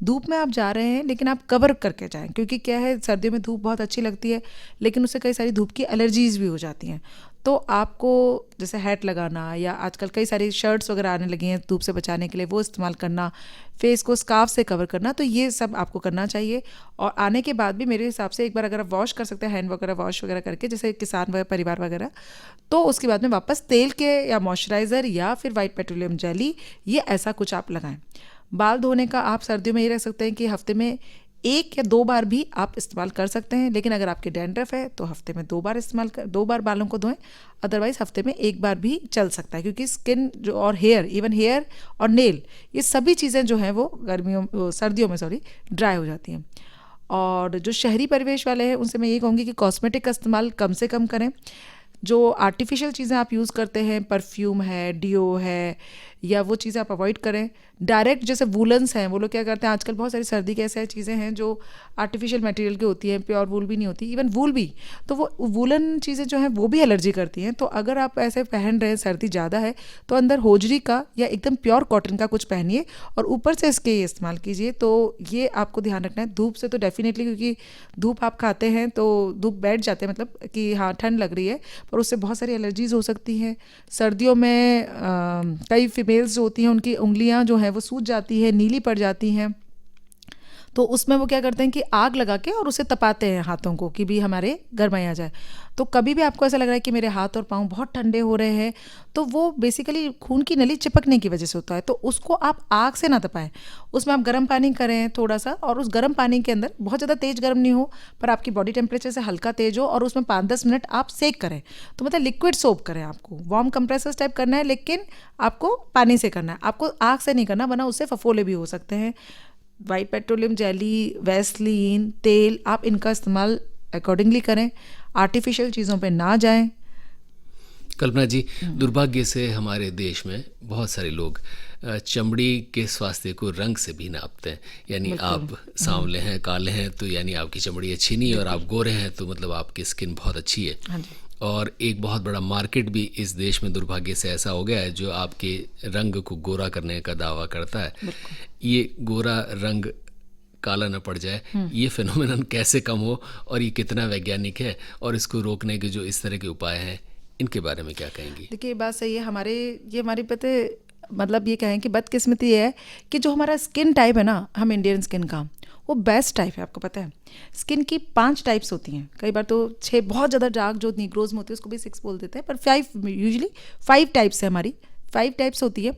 धूप में आप जा रहे हैं लेकिन आप कवर करके जाएं, क्योंकि क्या है, सर्दियों में धूप बहुत अच्छी लगती है लेकिन उससे कई सारी धूप की एलर्जीज़ भी हो जाती हैं। तो आपको जैसे हैट लगाना या आजकल कई सारी शर्ट्स वगैरह आने लगी हैं धूप से बचाने के लिए, वो इस्तेमाल करना, फेस को स्कार्फ से कवर करना, तो ये सब आपको करना चाहिए। और आने के बाद भी मेरे हिसाब से एक बार अगर आप वॉश कर सकते हैं, हैंड वगैरह वॉश वगैरह करके, जैसे किसान वगैरह परिवार वगैरह, तो उसके बाद में वापस तेल के या मॉइस्चराइज़र या फिर वाइट पेट्रोलियम जेली, ये ऐसा कुछ आप लगाएं। बाल धोने का आप सर्दियों में ये रख सकते हैं कि हफ्ते में 1 या 2 बार भी आप इस्तेमाल कर सकते हैं, लेकिन अगर आपके डैंड्रफ है तो हफ्ते में 2 बार बालों को धोएं, अदरवाइज हफ्ते में 1 बार भी चल सकता है, क्योंकि स्किन जो और हेयर, इवन हेयर और नेल, ये सभी चीज़ें जो हैं वो सर्दियों में ड्राई हो जाती हैं। और जो शहरी परिवेश वाले हैं उनसे मैं ये कहूँगी कि कॉस्मेटिक का इस्तेमाल कम से कम करें। जो आर्टिफिशियल चीज़ें आप यूज़ करते हैं, परफ्यूम है, डियो है, या वो चीज़ें आप अवॉइड करें। डायरेक्ट जैसे वूलन्स हैं, वो लोग क्या करते हैं, आजकल बहुत सारी सर्दी की ऐसी चीज़ें हैं जो आर्टिफिशियल मटेरियल की होती हैं, प्योर वूल भी नहीं होती, इवन वूल भी, तो वो वूलन चीज़ें जो हैं वो भी एलर्जी करती हैं। तो अगर आप ऐसे पहन रहे हैं, सर्दी ज़्यादा है, तो अंदर होजरी का या एकदम प्योर कॉटन का कुछ पहनिए और ऊपर से इसके ये इस्तेमाल कीजिए। तो ये आपको ध्यान रखना है। धूप से तो डेफिनेटली, क्योंकि धूप आप खाते हैं तो धूप बैठ जाते हैं, मतलब कि हाँ ठंड लग रही है, पर उससे बहुत सारी एलर्जीज हो सकती हैं। सर्दियों में कई फीमेल्स जो होती हैं उनकी उंगलियां जो हैं वो सूज जाती है, नीली पड़ जाती हैं, तो उसमें वो क्या करते हैं कि आग लगा के और उसे तपाते हैं हाथों को कि भी हमारे गरमाई आ जाए। तो कभी भी आपको ऐसा लग रहा है कि मेरे हाथ और पाँव बहुत ठंडे हो रहे हैं, तो वो बेसिकली खून की नली चिपकने की वजह से होता है। तो उसको आप आग से ना तपाएं, उसमें आप गर्म पानी करें थोड़ा सा, और उस गर्म पानी के अंदर बहुत ज़्यादा तेज़ गर्म नहीं हो, पर आपकी बॉडी टेम्परेचर से हल्का तेज हो, और उसमें 5-10 मिनट आप सेक करें। तो मतलब लिक्विड सोप करें, आपको वार्म कंप्रेसर्स टाइप करना है, लेकिन आपको पानी से करना है, आपको आग से नहीं करना, वरना उससे फफोले भी हो सकते हैं। वाइट पेट्रोलियम जेली, वैसलीन, तेल, आप इनका इस्तेमाल अकॉर्डिंगली करें, आर्टिफिशियल चीज़ों पे ना जाएं। कल्पना जी, दुर्भाग्य से हमारे देश में बहुत सारे लोग चमड़ी के स्वास्थ्य को रंग से भी नापते हैं, यानी आप सांवले हैं, काले हैं, तो यानी आपकी चमड़ी अच्छी नहीं है, और आप गोरे हैं तो मतलब आपकी स्किन बहुत अच्छी है। हाँ जी। और एक बहुत बड़ा मार्केट भी इस देश में दुर्भाग्य से ऐसा हो गया है जो आपके रंग को गोरा करने का दावा करता है। ये गोरा रंग काला न पड़ जाए, ये फिनोमेनन कैसे कम हो, और ये कितना वैज्ञानिक है, और इसको रोकने के जो इस तरह के उपाय हैं, इनके बारे में क्या कहेंगी? देखिए, ये बात सही है। हमारी पता मतलब ये कहें कि बदकिस्मती है कि जो हमारा स्किन टाइप है ना, हम इंडियन स्किन का, वो बेस्ट टाइप है। आपको पता है स्किन की 5 टाइप्स होती हैं, कई बार तो 6, बहुत ज़्यादा डार्क जो नीग्रोज में होती है उसको भी 6 बोल देते हैं, पर 5 यूजुअली 5 टाइप्स है, हमारी 5 टाइप्स होती है।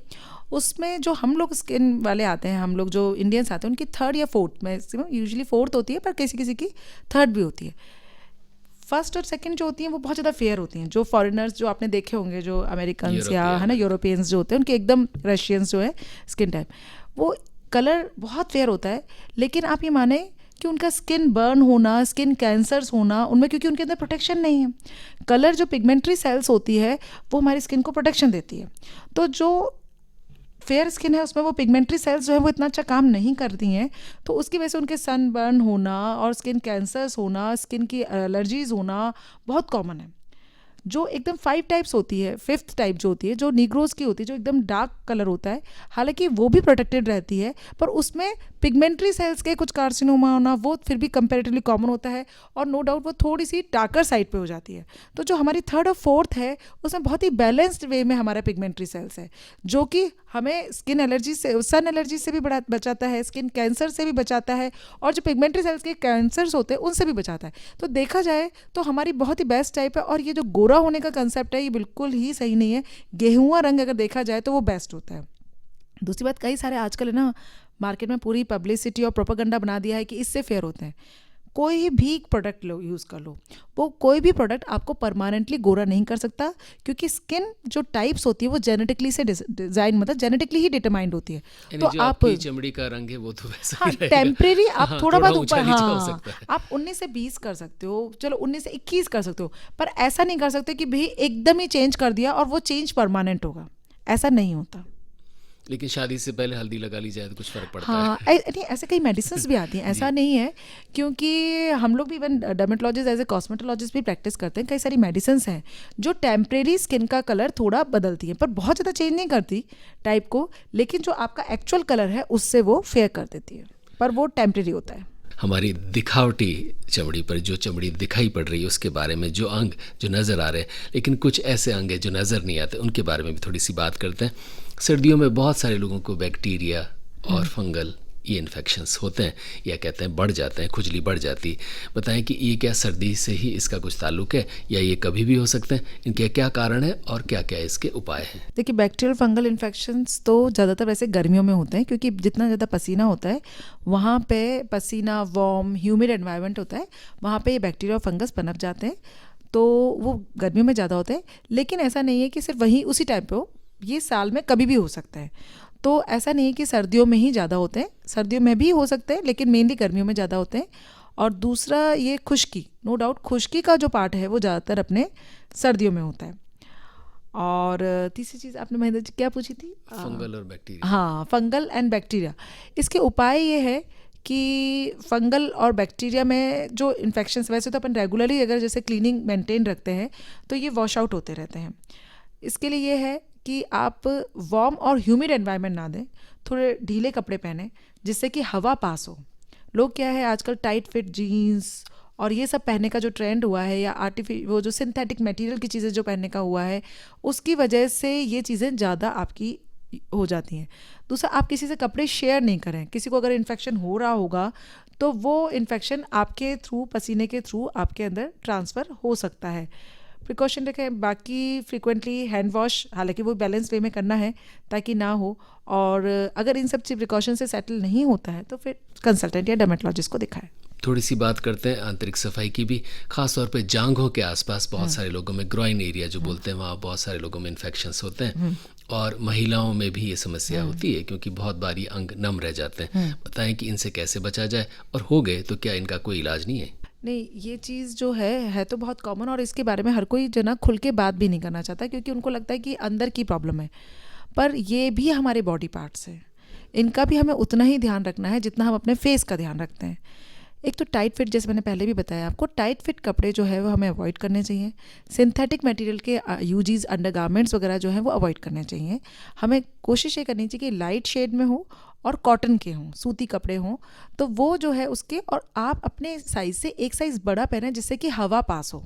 उसमें जो हम लोग स्किन वाले आते हैं, हम लोग जो इंडियंस आते हैं, उनकी 3rd या 4th, मैक्सिमम यूजुअली 4th होती है, पर किसी किसी की 3rd भी होती है। 1st और 2nd जो होती हैं वो बहुत ज़्यादा फेयर होती हैं। जो फॉरेनर्स जो आपने देखे होंगे, जो अमेरिकन्स या है ना यूरोपियंस जो होते हैं, उनके एकदम रशियंस जो है स्किन टाइप, वो कलर बहुत फेयर होता है, लेकिन आप ये माने कि उनका स्किन बर्न होना, स्किन कैंसर्स होना उनमें, क्योंकि उनके अंदर प्रोटेक्शन नहीं है। कलर जो पिगमेंट्री सेल्स होती है वो हमारी स्किन को प्रोटेक्शन देती है। तो जो फेयर स्किन है उसमें वो पिगमेंट्री सेल्स जो है वो इतना अच्छा काम नहीं करती हैं, तो उसकी वजह से उनके सन बर्न होना और स्किन कैंसर्स होना, स्किन की एलर्जीज होना बहुत कॉमन है। जो एकदम 5 टाइप्स होती है, 5th टाइप जो होती है, जो नीग्रोज की होती है, जो एकदम डार्क कलर होता है, हालांकि वो भी प्रोटेक्टेड रहती है, पर उसमें पिगमेंट्री सेल्स के कुछ कार्सिनोमा होना वो फिर भी कंपैरेटिवली कॉमन होता है, और नो डाउट वो थोड़ी सी डार्कर साइड पे हो जाती है। तो जो हमारी 3rd और 4th है उसमें बहुत ही बैलेंस्ड वे में हमारा पिगमेंट्री सेल्स है, जो कि हमें स्किन एलर्जी से, सन एलर्जी से भी बचाता है, स्किन कैंसर से भी बचाता है, और जो पिगमेंट्री सेल्स के कैंसर्स होते हैं उनसे भी बचाता है। तो देखा जाए तो हमारी बहुत ही बेस्ट टाइप है। और ये जो गोरा होने का कंसेप्ट है ये बिल्कुल ही सही नहीं है। गेहुआ रंग अगर देखा जाए तो वो बेस्ट होता है। दूसरी बात, कई सारे आजकल है ना मार्केट में पूरी पब्लिसिटी और प्रोपेगेंडा बना दिया है कि इससे फेयर होते हैं। कोई भी प्रोडक्ट लो, यूज़ कर लो, वो कोई भी प्रोडक्ट आपको परमानेंटली गोरा नहीं कर सकता, क्योंकि स्किन जो टाइप्स होती है वो जेनेटिकली से डिजाइन, मतलब जेनेटिकली ही डिटरमाइंड होती है। तो जो आपकी चमड़ी का रंग है वो तो वैसा ही रहेगा। टेम्परेरी आप हाँ, थोड़ा बहुत ऊपर, हो सकता है। आप 19 से 20 कर सकते हो, चलो 19 से 21 कर सकते हो, पर ऐसा नहीं कर सकते कि भाई एकदम ही चेंज कर दिया और वो चेंज परमानेंट होगा, ऐसा नहीं होता। लेकिन शादी से पहले हल्दी लगा ली जाए तो कुछ फर्क पड़ता हाँ, है। नहीं, ऐसे कई मेडिसिन भी आती हैं, ऐसा नहीं है, क्योंकि हम लोग भी even dermatologist as a cosmetologist भी प्रैक्टिस करते हैं। कई सारी मेडिसिन हैं जो टेम्परेरी स्किन का कलर थोड़ा बदलती हैं, पर बहुत ज़्यादा चेंज नहीं करती टाइप को, लेकिन जो आपका एक्चुअल कलर है उससे वो फेयर कर देती है, पर वो टेम्परेरी होता है। हमारी दिखावटी चमड़ी पर, जो चमड़ी दिखाई पड़ रही है उसके बारे में, जो अंग जो नज़र आ रहे हैं, लेकिन कुछ ऐसे अंग हैं जो नज़र नहीं आते, उनके बारे में भी थोड़ी सी बात करते हैं। सर्दियों में बहुत सारे लोगों को बैक्टीरिया और फंगल ये इन्फेक्शंस होते हैं, या कहते हैं बढ़ जाते हैं, खुजली बढ़ जाती। बताएं कि ये क्या सर्दी से ही इसका कुछ ताल्लुक है या ये कभी भी हो सकते हैं? इनके क्या कारण है और क्या क्या इसके उपाय हैं? देखिए, बैक्टीरियल फंगल इन्फेक्शंस तो ज़्यादातर वैसे गर्मियों में होते हैं, क्योंकि जितना ज़्यादा पसीना होता है वहाँ पे पसीना, वार्म, ह्यूमिड एनवायरनमेंट होता है, वहाँ पे ये बैक्टीरिया और फंगस पनप जाते हैं, तो वो गर्मियों में ज़्यादा होते हैं। लेकिन ऐसा नहीं है कि सिर्फ वहीं उसी टाइम पे हो, ये साल में कभी भी हो सकता है। तो ऐसा नहीं है कि सर्दियों में ही ज़्यादा होते हैं, सर्दियों में भी हो सकते हैं, लेकिन मेनली गर्मियों में ज़्यादा होते हैं। और दूसरा ये खुश्की, नो डाउट खुश्की का जो पार्ट है वो ज़्यादातर अपने सर्दियों में होता है। और तीसरी चीज़ आपने महेंद्र जी क्या पूछी थी? फंगल और बैक्टीरिया। हाँ, फंगल एंड बैक्टीरिया। इसके उपाय ये है कि फंगल और बैक्टीरिया में जो इन्फेक्शंस, वैसे तो अपन रेगुलरली अगर जैसे क्लीनिंग मेंटेन रखते हैं तो ये वॉश आउट होते रहते हैं। इसके लिए ये है कि आप वार्म और ह्यूमिड एनवायरनमेंट ना दें, थोड़े ढीले कपड़े पहने जिससे कि हवा पास हो। लोग क्या है आजकल टाइट फिट जीन्स और ये सब पहनने का जो ट्रेंड हुआ है, या वो जो सिंथेटिक मटेरियल की चीज़ें जो पहनने का हुआ है, उसकी वजह से ये चीज़ें ज़्यादा आपकी हो जाती हैं। दूसरा, आप किसी से कपड़े शेयर नहीं करें। किसी को अगर इन्फेक्शन हो रहा होगा तो वो इन्फेक्शन आपके थ्रू, पसीने के थ्रू आपके अंदर ट्रांसफ़र हो सकता है। प्रिकॉशन रखें। बाकी फ्रिक्वेंटली हैंड वॉश, हालांकि वो बैलेंस वे में करना है ताकि ना हो, और अगर इन सब चीज़ प्रिकॉशन से सेटल नहीं होता है तो फिर कंसल्टेंट या डर्मेटोलॉजिस्ट को दिखाएं। थोड़ी सी बात करते हैं आंतरिक सफाई की भी, खास तौर पे जांघों के आसपास बहुत सारे लोगों में, ग्रॉइन एरिया जो बोलते हैं, वहाँ बहुत सारे लोगों में इन्फेक्शंस होते हैं, और महिलाओं में भी ये समस्या होती है क्योंकि बहुत बार ये अंग नम रह जाते हैं। बताएं कि इनसे कैसे बचा जाए, और हो गए तो क्या इनका कोई इलाज नहीं है? नहीं, ये चीज़ जो है तो बहुत कॉमन, और इसके बारे में हर कोई जो ना खुल के बात भी नहीं करना चाहता, क्योंकि उनको लगता है कि अंदर की प्रॉब्लम है। पर ये भी हमारे बॉडी पार्ट्स हैं, इनका भी हमें उतना ही ध्यान रखना है जितना हम अपने फेस का ध्यान रखते हैं। एक तो टाइट फिट, जैसे मैंने पहले भी बताया आपको, टाइट फिट कपड़े जो है वो हमें अवॉइड करने चाहिए। सिंथेटिक मटेरियल के यूजीज, अंडरगारमेंट्स वगैरह जो है वो अवॉइड करने चाहिए। हमें कोशिश ये करनी चाहिए कि लाइट शेड में हो और कॉटन के हों, सूती कपड़े हों, तो वो जो है उसके, और आप अपने साइज़ से एक साइज़ बड़ा पहने जिससे कि हवा पास हो।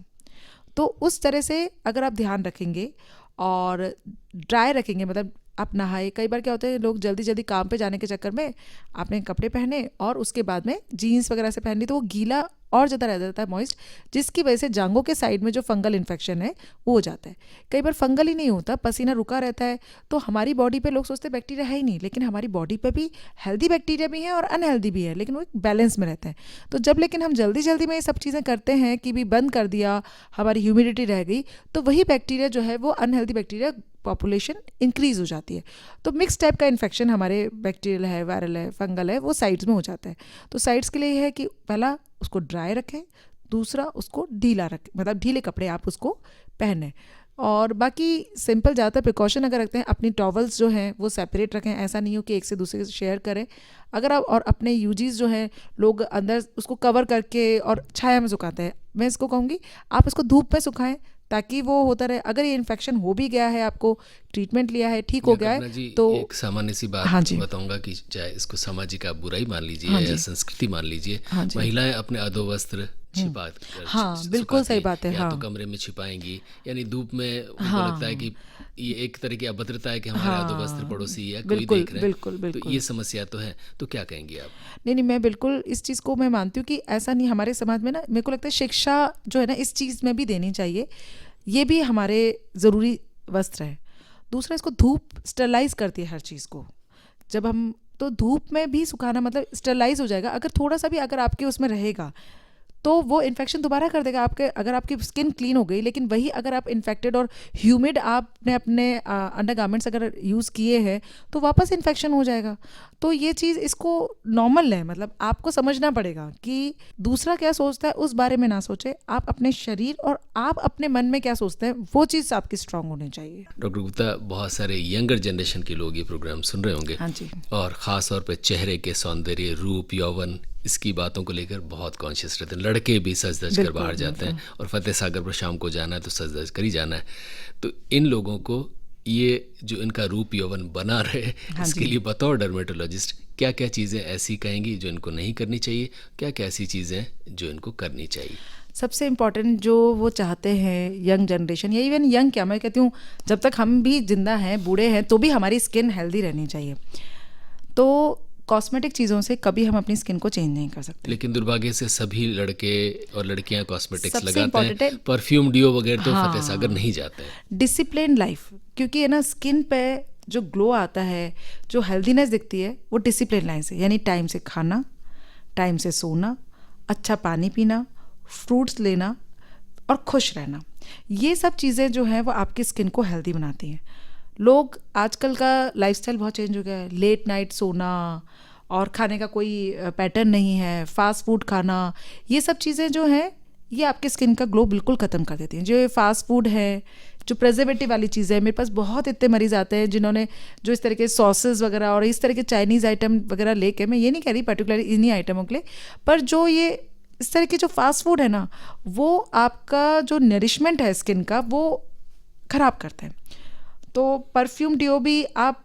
तो उस तरह से अगर आप ध्यान रखेंगे और ड्राई रखेंगे, मतलब आप नहाए, कई बार क्या होता है लोग जल्दी जल्दी काम पे जाने के चक्कर में आपने कपड़े पहने और उसके बाद में जीन्स वगैरह से पहन ली, तो वो गीला और ज़्यादा रह जाता है, मॉइस्ट, जिसकी वजह से जांघों के साइड में जो फंगल इन्फेक्शन है वो हो जाता है। कई बार फंगल ही नहीं होता, पसीना रुका रहता है, तो हमारी बॉडी पे लोग सोचते हैं बैक्टीरिया है ही नहीं, लेकिन हमारी बॉडी पे भी हेल्दी बैक्टीरिया भी है और अनहेल्दी भी है, लेकिन वो एक बैलेंस में रहते हैं। तो जब लेकिन हम जल्दी जल्दी में ये सब चीज़ें करते हैं कि भी बंद कर दिया, हमारी ह्यूमिडिटी रह गई, तो वही बैक्टीरिया जो है वो अनहेल्दी बैक्टीरिया पॉपुलेशन इंक्रीज हो जाती है। तो मिक्स टाइप का इन्फेक्शन हमारे बैक्टीरियल है, वायरल है, फंगल है, वो साइड्स में हो जाता है। तो साइड्स के लिए है कि पहला उसको ड्राई रखें, दूसरा उसको ढीला रखें, मतलब ढीले कपड़े आप उसको पहने, और बाकी सिंपल ज़्यादातर प्रिकॉशन अगर रखते हैं, अपनी टॉवल्स जो हैं वो सेपरेट रखें, ऐसा नहीं हो कि एक से दूसरे से शेयर करें। अगर आप, और अपने यूजीज जो हैं लोग अंदर उसको कवर करके और छाया में सुखाते हैं, मैं इसको कहूँगी आप इसको धूप में सुखाएं ताकि वो होता रहे। अगर ये इन्फेक्शन हो भी गया है, आपको ट्रीटमेंट लिया है, ठीक हो गया है, तो एक सामान्य सी बात हाँ जी, बताऊंगा कि चाहे इसको सामाजिक आप बुराई मान लीजिए हाँ या संस्कृति मान लीजिए, हाँ जी, महिलाएं अपने अधोवस्त्र छिपा कर हाँ बिल्कुल सही बात है, या हाँ तो कमरे में छिपाएंगी, यानी धूप में उनको हाँ लगता है कि ये एक तरह की अभद्रता है कि हमारे अधोवस्त्र पड़ोसी या कोई बिल्कुल देख रहे हैं, बिल्कुल तो बिल्कुल। ये समस्या तो है। तो क्या कहेंगी आप? नहीं, मैं बिल्कुल इस चीज़ को मैं मानती हूँ कि ऐसा नहीं, हमारे समाज में ना मेरे को लगता है शिक्षा जो है ना इस चीज़ में भी देनी चाहिए, ये भी हमारे ज़रूरी वस्त्र है। दूसरा, इसको धूप स्टरलाइज करती है हर चीज़ को, जब हम, तो धूप में भी सुखाना मतलब स्टरलाइज हो जाएगा। अगर थोड़ा सा भी अगर आपके उसमें रहेगा तो वो इन्फेक्शन दोबारा कर देगा आपके। अगर आपकी स्किन क्लीन हो गई, लेकिन वही अगर आप इन्फेक्टेड और ह्यूमिड आपने अपने अंडरगारमेंट्स अगर यूज़ किए हैं तो वापस इन्फेक्शन हो जाएगा। तो ये चीज़ इसको नॉर्मल है, मतलब आपको समझना पड़ेगा कि दूसरा क्या सोचता है उस बारे में ना सोचे, आप अपने शरीर और आप अपने मन में क्या सोचते हैं वो चीज़ आपकी स्ट्रांग होनी चाहिए। डॉक्टर गुप्ता, बहुत सारे यंगर जनरेशन के लोग ये प्रोग्राम सुन रहे होंगे, हाँ जी, और ख़ास तौर पे चेहरे के सौंदर्य, रूप, यौवन, इसकी बातों को लेकर बहुत कॉन्शियस रहते हैं। लड़के भी सज धज कर बाहर जाते हैं, और फतेह सागर पर शाम को जाना है तो सज धज कर ही जाना है। तो इन लोगों को ये जो इनका रूप यौवन बना रहे, इसके लिए बतौर डर्मेटोलॉजिस्ट क्या क्या चीज़ें ऐसी कहेंगी जो इनको नहीं करनी चाहिए, क्या क्या ऐसी चीज़ें जो इनको करनी चाहिए? सबसे इम्पॉर्टेंट जो वो चाहते हैं यंग जनरेशन, या इवन यंग क्या, मैं कहती हूँ जब तक हम भी जिंदा हैं, बूढ़े हैं, तो भी हमारी स्किन हेल्दी रहनी चाहिए। तो कॉस्मेटिक चीज़ों से कभी हम अपनी स्किन को चेंज नहीं कर सकते। लेकिन दुर्भाग्य से सभी लड़के और लड़कियां कॉस्मेटिक्स सबसे लगाते important हैं, है- परफ्यूम डिओ वगैरह तो हाँ। फतेह सागर नहीं जाते हैं। डिसिप्लिन लाइफ, क्योंकि है ना स्किन पे जो ग्लो आता है, जो हेल्दीनेस दिखती है, वो डिसिप्लिन लाइन से, यानी टाइम से खाना, टाइम से सोना, अच्छा पानी पीना, फ्रूट्स लेना और खुश रहना, ये सब चीज़ें जो हैं वो आपकी स्किन को हेल्दी बनाती हैं। लोग आजकल का लाइफस्टाइल बहुत चेंज हो गया है, लेट नाइट सोना और खाने का कोई पैटर्न नहीं है, फास्ट फूड खाना, ये सब चीज़ें जो हैं ये आपके स्किन का ग्लो बिल्कुल ख़त्म कर देती हैं। जो ये फास्ट फूड है, जो प्रेजर्वेटिव वाली चीज़ें हैं, मेरे पास बहुत इतने मरीज़ आते हैं जिन्होंने जो इस तरह के सॉसेस वगैरह और इस तरह के चाइनीज़ आइटम वगैरह लेके, मैं ये नहीं कह रही पर्टिकुलरली इन्हीं आइटमों के लिए, पर जो ये इस तरह के जो फास्ट फूड है ना, वो आपका जो नरिशमेंट है स्किन का वो ख़राब करते हैं। तो परफ्यूम डिओ भी आप,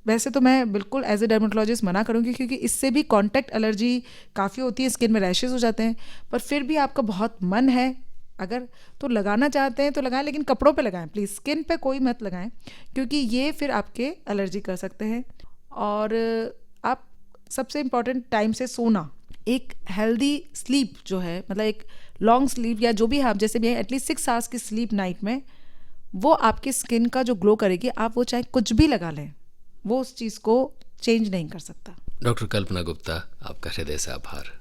वैसे तो मैं बिल्कुल एज ए डर्मेटोलॉजिस्ट मना करूँगी, क्योंकि इससे भी कॉन्टैक्ट एलर्जी काफ़ी होती है, स्किन में रैशेज़ हो जाते हैं। पर फिर भी आपका बहुत मन है अगर तो लगाना चाहते हैं तो लगाएं, लेकिन कपड़ों पे लगाएं प्लीज़, स्किन पे कोई मत लगाएं, क्योंकि ये फिर आपके एलर्जी कर सकते हैं। और आप सबसे इम्पॉर्टेंट टाइम से सोना, एक हेल्दी स्लीप जो है, मतलब एक लॉन्ग स्लीप या जो भी आप जैसे भी है, एटलीस्ट 6 आवर्स की स्लीप नाइट में, वो आपकी स्किन का जो ग्लो करेगी, आप वो चाहे कुछ भी लगा लें, वो उस चीज़ को चेंज नहीं कर सकता। डॉक्टर कल्पना गुप्ता, आपका हृदय से आभार।